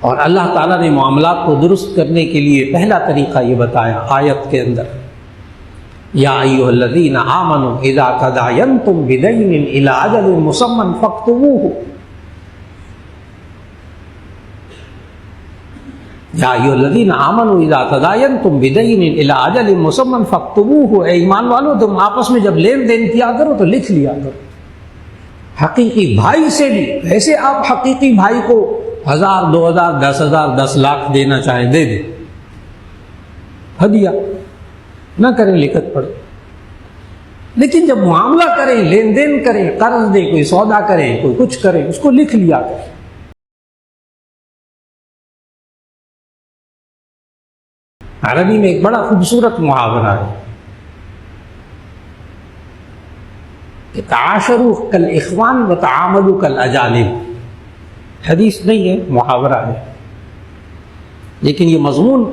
اور اللہ تعالیٰ نے معاملات کو درست کرنے کے لیے پہلا طریقہ یہ بتایا آیت کے اندر، یا ایھا الذین آمنوا اذا تداینتم بدین الی اجل مسمی فاکتبوہ، یا ایھا الذین آمنوا اذا تداینتم بدین الی اجل مسمی فاکتبوہ، اے ایمان والو تم آپس میں جب لین دین کیا کرو تو لکھ لیا کرو، حقیقی بھائی سے بھی، ویسے آپ حقیقی بھائی کو 1000 2000 10,000 10 لاکھ دینا چاہیں دے دیں، ہدیہ نہ کریں لکھت پڑھ، لیکن جب معاملہ کریں، لین دین کریں، قرض دیں، کوئی سودا کریں، کوئی کچھ کریں، اس کو لکھ لیا کریں۔ عربی میں ایک بڑا خوبصورت محاورہ ہے کہ تعاشروا کالاخوان وتعاملوا کالاجانب، حدیث نہیں ہے، محاورہ ہے، لیکن یہ مضمون